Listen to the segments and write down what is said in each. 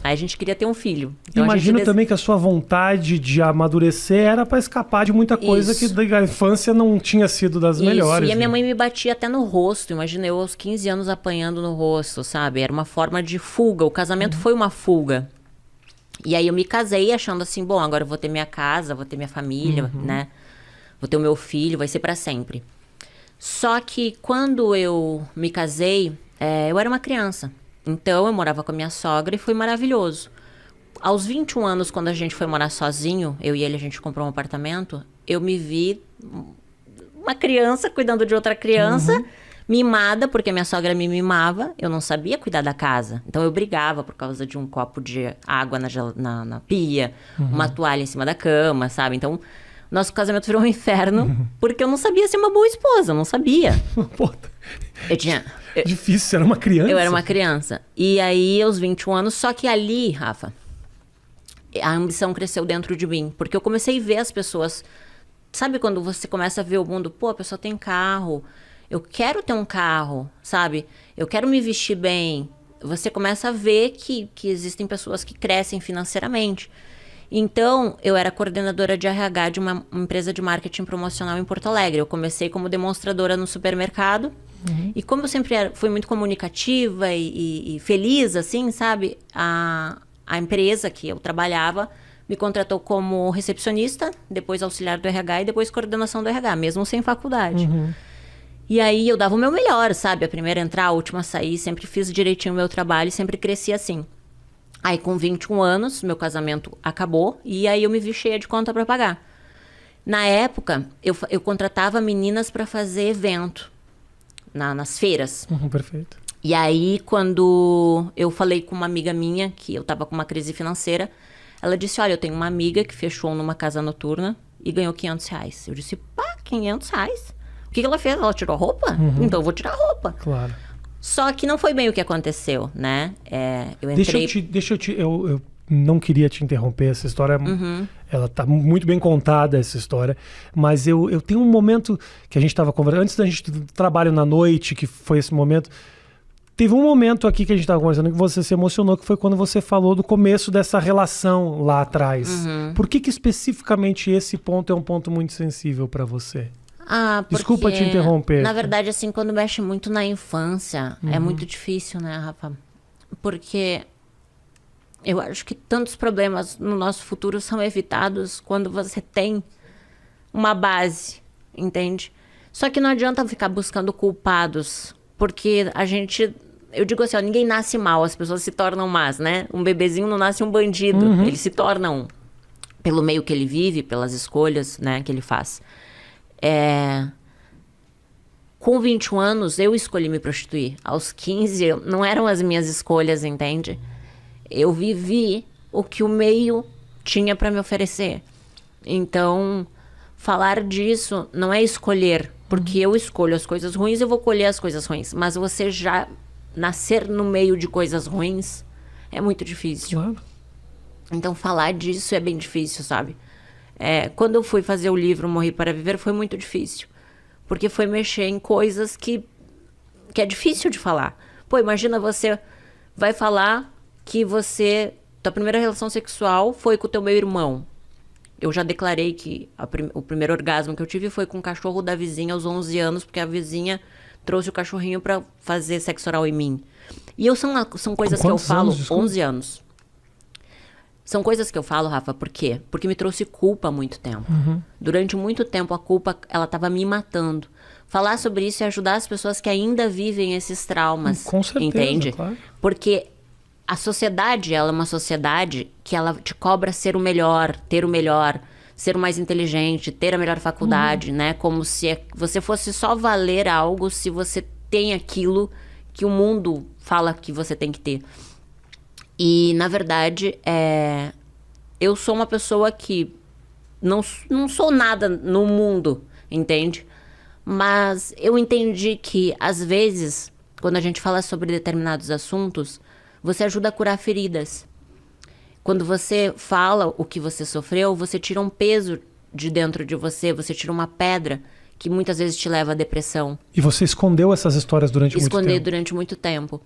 Aí a gente queria ter um filho. Então, Imagino também que a sua vontade de amadurecer era para escapar de muita coisa que da infância não tinha sido das melhores. E a minha mãe me batia até no rosto. Imagina eu aos 15 anos apanhando no rosto, sabe? Era uma forma de fuga. O casamento foi uma fuga. E aí eu me casei achando assim, bom, agora eu vou ter minha casa, vou ter minha família, né? Vou ter o meu filho, vai ser para sempre. Só que quando eu me casei, eu era uma criança. Então, eu morava com a minha sogra e foi maravilhoso. Aos 21 anos, quando a gente foi morar sozinho, eu e ele, a gente comprou um apartamento, eu me vi uma criança cuidando de outra criança, mimada, porque a minha sogra me mimava, eu não sabia cuidar da casa. Então, eu brigava por causa de um copo de água na pia, uma toalha em cima da cama, sabe? Então, nosso casamento virou um inferno, porque eu não sabia ser uma boa esposa, eu não sabia. Eu tinha... Difícil, você era uma criança. Eu era uma criança. E aí, aos 21 anos, só que ali, Rafa, a ambição cresceu dentro de mim. Porque eu comecei a ver as pessoas... Sabe quando você começa a ver o mundo? Pô, a pessoa tem carro. Eu quero ter um carro, sabe? Eu quero me vestir bem. Você começa a ver que existem pessoas que crescem financeiramente. Então, eu era coordenadora de RH de uma empresa de marketing promocional em Porto Alegre. Eu comecei como demonstradora no supermercado. E como eu sempre fui muito comunicativa e feliz, assim, sabe? A empresa que eu trabalhava me contratou como recepcionista, depois auxiliar do RH e depois coordenação do RH, mesmo sem faculdade. E aí eu dava o meu melhor, sabe? A primeira a entrar, a última a sair, sempre fiz direitinho o meu trabalho e sempre cresci assim. Aí com 21 anos, meu casamento acabou e aí eu me vi cheia de conta para pagar. Na época, eu contratava meninas para fazer evento. Nas feiras. Perfeito. E aí, quando eu falei com uma amiga minha, que eu tava com uma crise financeira, ela disse, olha, eu tenho uma amiga que fechou numa casa noturna e ganhou R$500. Eu disse, pá, R$500? O que ela fez? Ela tirou a roupa? Então eu vou tirar a roupa. Claro. Só que não foi bem o que aconteceu, né? Eu entrei... Eu não queria te interromper, essa história, ela tá muito bem contada, essa história, mas eu tenho um momento que a gente estava conversando, antes da gente trabalho na noite, que foi esse momento, teve um momento aqui que a gente estava conversando que você se emocionou, que foi quando você falou do começo dessa relação lá atrás. Por que especificamente esse ponto é um ponto muito sensível para você? Desculpa te interromper. Na verdade, assim, quando mexe muito na infância, é muito difícil, né, Rafa? Porque... eu acho que tantos problemas no nosso futuro são evitados quando você tem uma base, entende? Só que não adianta ficar buscando culpados, porque eu digo assim, ó, ninguém nasce mal, as pessoas se tornam más, né? Um bebezinho não nasce um bandido, ele se torna um. Pelo meio que ele vive, pelas escolhas, né, que ele faz. Com 21 anos, eu escolhi me prostituir. Aos 15, não eram as minhas escolhas, entende? Eu vivi o que o meio tinha para me oferecer. Então, falar disso não é escolher, porque eu escolho as coisas ruins, eu vou colher as coisas ruins. Mas você já nascer no meio de coisas ruins é muito difícil. Claro. Então, falar disso é bem difícil, sabe? Quando eu fui fazer o livro Morri para Viver, foi muito difícil. Porque foi mexer em coisas que é difícil de falar. Pô, imagina você vai falar... que tua primeira relação sexual foi com o teu meu irmão. Eu já declarei que o primeiro orgasmo que eu tive foi com o cachorro da vizinha aos 11 anos, porque a vizinha trouxe o cachorrinho pra fazer sexo oral em mim. E são coisas que eu falo... 11 anos. São coisas que eu falo, Rafa, por quê? Porque me trouxe culpa há muito tempo. Durante muito tempo, a culpa, ela tava me matando. Falar sobre isso e ajudar as pessoas que ainda vivem esses traumas. Com certeza, entende? Claro. Porque... a sociedade, ela é uma sociedade que ela te cobra ser o melhor, ter o melhor, ser o mais inteligente, ter a melhor faculdade, né? Como se você fosse só valer algo se você tem aquilo que o mundo fala que você tem que ter. E, na verdade, eu sou uma pessoa que não sou nada no mundo, entende? Mas eu entendi que, às vezes, quando a gente fala sobre determinados assuntos... você ajuda a curar feridas. Quando você fala o que você sofreu, você tira um peso de dentro de você, você tira uma pedra que muitas vezes te leva à depressão. E você escondeu essas histórias durante muito tempo? Escondei durante muito tempo.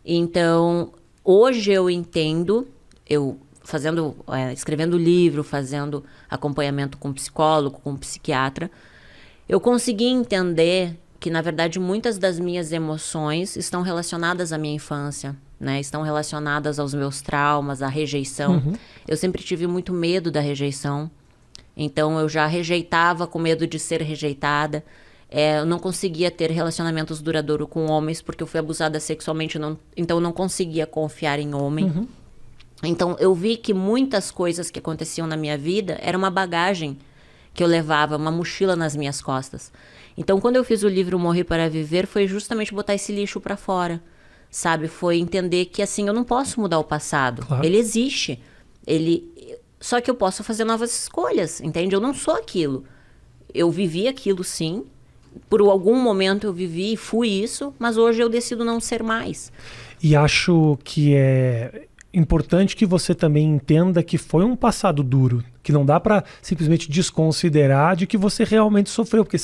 Então, hoje eu entendo escrevendo livro, fazendo acompanhamento com psicólogo, com psiquiatra, eu consegui entender que, na verdade, muitas das minhas emoções estão relacionadas à minha infância, né? Estão relacionadas aos meus traumas, à rejeição. Eu sempre tive muito medo da rejeição. Então, eu já rejeitava com medo de ser rejeitada. Eu não conseguia ter relacionamentos duradouros com homens, porque eu fui abusada sexualmente, então eu não conseguia confiar em homem. Então, eu vi que muitas coisas que aconteciam na minha vida era uma bagagem que eu levava, uma mochila nas minhas costas. Então, quando eu fiz o livro Morrer para Viver, foi justamente botar esse lixo para fora, sabe? Foi entender que, assim, eu não posso mudar o passado. Claro. Ele existe. Só que eu posso fazer novas escolhas, entende? Eu não sou aquilo. Eu vivi aquilo, sim. Por algum momento eu vivi e fui isso, mas hoje eu decido não ser mais. E acho que é importante que você também entenda que foi um passado duro, que não dá para simplesmente desconsiderar de que você realmente sofreu, porque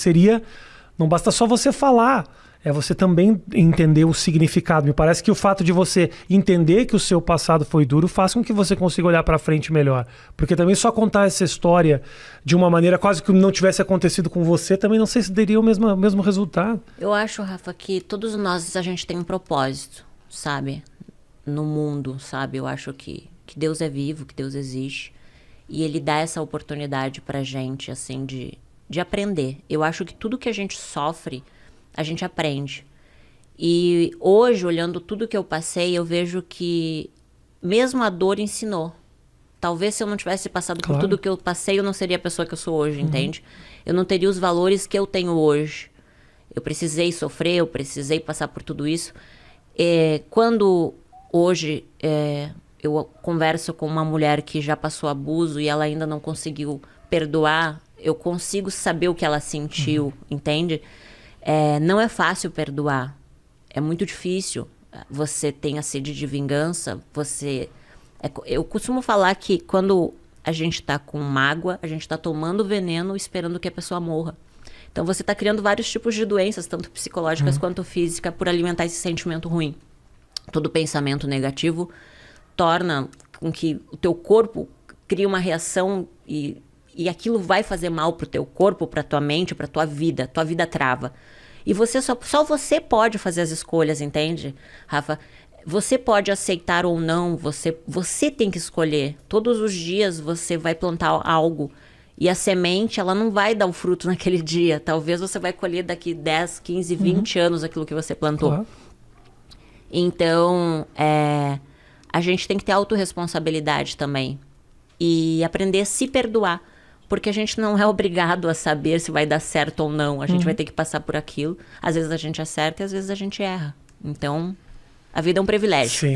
não basta só você falar, é você também entender o significado. Me parece que o fato de você entender que o seu passado foi duro faz com que você consiga olhar para frente melhor, porque também só contar essa história de uma maneira quase que não tivesse acontecido com você, também não sei se daria o mesmo resultado. Eu acho, Rafa, que todos nós, a gente tem um propósito, sabe? No mundo, sabe? Eu acho que Deus é vivo, que Deus existe. E Ele dá essa oportunidade pra gente, assim, de aprender. Eu acho que tudo que a gente sofre, a gente aprende. E hoje, olhando tudo que eu passei, eu vejo que mesmo a dor ensinou. Talvez se eu não tivesse passado por tudo que eu passei, eu não seria a pessoa que eu sou hoje, entende? Eu não teria os valores que eu tenho hoje. Eu precisei sofrer, eu precisei passar por tudo isso. Quando hoje eu converso com uma mulher que já passou abuso e ela ainda não conseguiu perdoar, eu consigo saber o que ela sentiu, entende? Não é fácil perdoar, é muito difícil. Você tem a sede de vingança, eu costumo falar que quando a gente tá com mágoa, a gente tá tomando veneno esperando que a pessoa morra. Então você tá criando vários tipos de doenças, tanto psicológicas quanto físicas, por alimentar esse sentimento ruim. Todo pensamento negativo torna com que o teu corpo crie uma reação e aquilo vai fazer mal pro teu corpo, pra tua mente, pra tua vida trava. E você só você pode fazer as escolhas, entende, Rafa? Você pode aceitar ou não, você tem que escolher. Todos os dias você vai plantar algo e a semente, ela não vai dar um fruto naquele dia. Talvez você vai colher daqui 10, 15, 20 anos aquilo que você plantou. Claro. Então, a gente tem que ter autorresponsabilidade também. E aprender a se perdoar. Porque a gente não é obrigado a saber se vai dar certo ou não. A gente vai ter que passar por aquilo. Às vezes a gente acerta e às vezes a gente erra. Então, a vida é um privilégio. Sim.